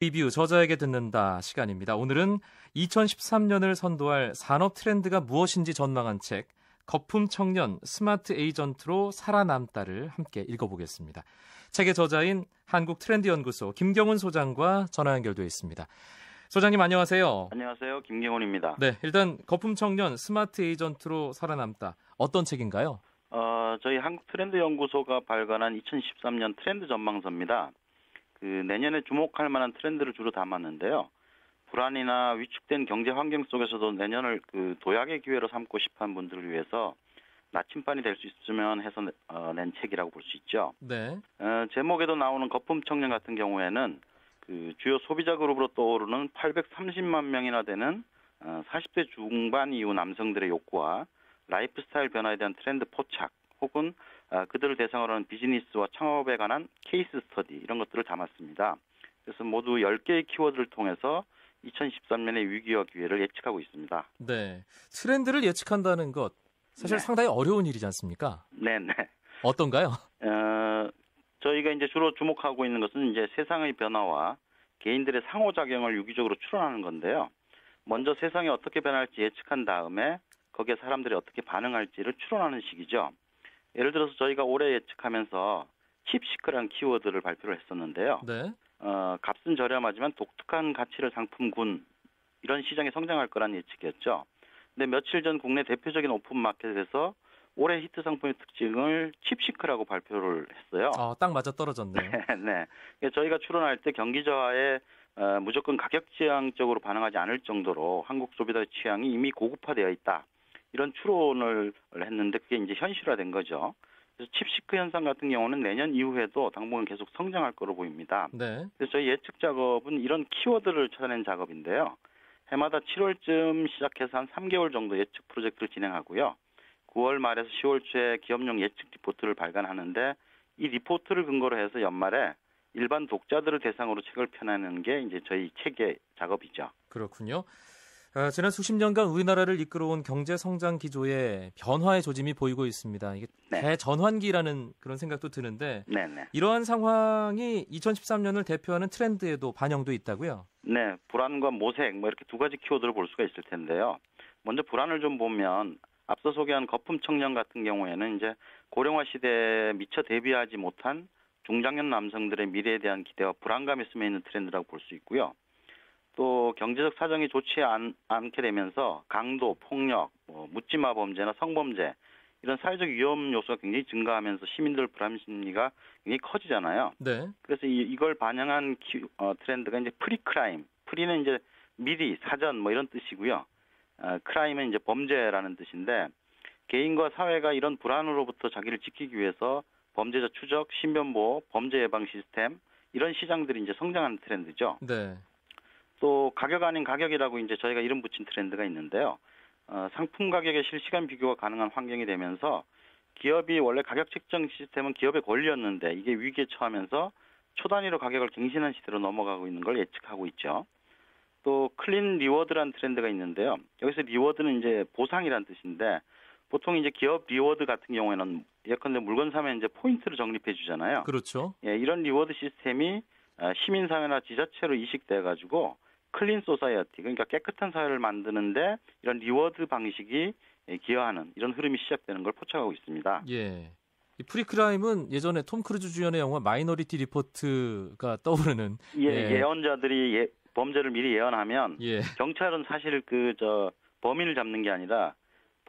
리뷰 저자에게 듣는다 시간입니다. 오늘은 2013년을 선도할 산업 트렌드가 무엇인지 전망한 책 거품 청년 스마트 에이전트로 살아남다를 함께 읽어보겠습니다. 책의 저자인 한국트렌드연구소 김경훈 소장과 전화 연결되어 있습니다. 소장님 안녕하세요. 안녕하세요. 김경훈입니다. 네, 일단 거품 청년 스마트 에이전트로 살아남다 어떤 책인가요? 저희 한국트렌드연구소가 발간한 2013년 트렌드 전망서입니다. 내년에 주목할 만한 트렌드를 주로 담았는데요. 불안이나 위축된 경제 환경 속에서도 내년을 도약의 기회로 삼고 싶어하는 분들을 위해서 나침반이 될 수 있으면 해서 낸 책이라고 볼 수 있죠. 네. 제목에도 나오는 거품 청년 같은 경우에는 주요 소비자 그룹으로 떠오르는 830만 명이나 되는 40대 중반 이후 남성들의 욕구와 라이프 스타일 변화에 대한 트렌드 포착 혹은 그들을 대상으로 하는 비즈니스와 창업에 관한 케이스 스터디 이런 것들을 담았습니다. 그래서 모두 10개의 키워드를 통해서 2013년의 위기와 기회를 예측하고 있습니다. 네, 트렌드를 예측한다는 것 사실 상당히 어려운 일이지 않습니까? 네네. 어떤가요? 저희가 이제 주로 주목하고 있는 것은 이제 세상의 변화와 개인들의 상호작용을 유기적으로 추론하는 건데요. 먼저 세상이 어떻게 변할지 예측한 다음에 거기에 사람들이 어떻게 반응할지를 추론하는 식이죠. 예를 들어서 저희가 올해 예측하면서 칩시크라는 키워드를 발표를 했었는데요. 네. 값은 저렴하지만 독특한 가치를 상품군 이런 시장이 성장할 거란 예측이었죠. 근데 며칠 전 국내 대표적인 오픈마켓에서 올해 히트 상품의 특징을 칩시크라고 발표를 했어요. 딱 맞아 떨어졌네요. 네. 저희가 추론할 때 경기 저하에 무조건 가격 지향적으로 반응하지 않을 정도로 한국 소비자의 취향이 이미 고급화되어 있다. 이런 추론을 했는데 그게 이제 현실화된 거죠. 그래서 칩시크 현상 같은 경우는 내년 이후에도 당분간 계속 성장할 거로 보입니다. 네. 그래서 저희 예측 작업은 이런 키워드를 찾아낸 작업인데요. 해마다 7월쯤 시작해서 한 3개월 정도 예측 프로젝트를 진행하고요. 9월 말에서 10월 초에 기업용 예측 리포트를 발간하는데 이 리포트를 근거로 해서 연말에 일반 독자들을 대상으로 책을 펴내는 게 이제 저희 책의 작업이죠. 그렇군요. 지난 수십 년간 우리나라를 이끌어온 경제 성장 기조에 변화의 조짐이 보이고 있습니다. 이게 대전환기라는 그런 생각도 드는데 이러한 상황이 2013년을 대표하는 트렌드에도 반영돼 있다고요? 네, 불안과 모색 이렇게 두 가지 키워드를 볼 수가 있을 텐데요. 먼저 불안을 좀 보면 앞서 소개한 거품 청년 같은 경우에는 이제 고령화 시대에 미처 대비하지 못한 중장년 남성들의 미래에 대한 기대와 불안감이 스며 있는 트렌드라고 볼 수 있고요. 또 경제적 사정이 좋지 않게 되면서 강도, 폭력, 묻지마 범죄나 성범죄 이런 사회적 위험 요소가 굉장히 증가하면서 시민들 불안 심리가 굉장히 커지잖아요. 네. 그래서 이걸 반영한 트렌드가 이제 프리크라임. 프리는 이제 미리, 사전 이런 뜻이고요. 크라임은 이제 범죄라는 뜻인데 개인과 사회가 이런 불안으로부터 자기를 지키기 위해서 범죄자 추적, 신변보호, 범죄 예방 시스템 이런 시장들이 이제 성장하는 트렌드죠. 네. 또 가격 아닌 가격이라고 이제 저희가 이름 붙인 트렌드가 있는데요. 상품 가격의 실시간 비교가 가능한 환경이 되면서 기업이 원래 가격 책정 시스템은 기업의 권리였는데 이게 위기에 처하면서 초단위로 가격을 갱신한 시대로 넘어가고 있는 걸 예측하고 있죠. 또 클린 리워드라는 트렌드가 있는데요. 여기서 리워드는 이제 보상이라는 뜻인데 보통 이제 기업 리워드 같은 경우에는 예컨대 물건 사면 이제 포인트를 적립해 주잖아요. 그렇죠. 예, 이런 리워드 시스템이 시민사회나 지자체로 이식돼 가지고 클린 소사이어티, 그러니까 깨끗한 사회를 만드는데 이런 리워드 방식이 기여하는 이런 흐름이 시작되는 걸 포착하고 있습니다. 예. 이 프리크라임은 예전에 톰 크루즈 주연의 영화 마이너리티 리포트가 떠오르는 예언자들이 범죄를 미리 예언하면 경찰은 사실 범인을 잡는 게 아니라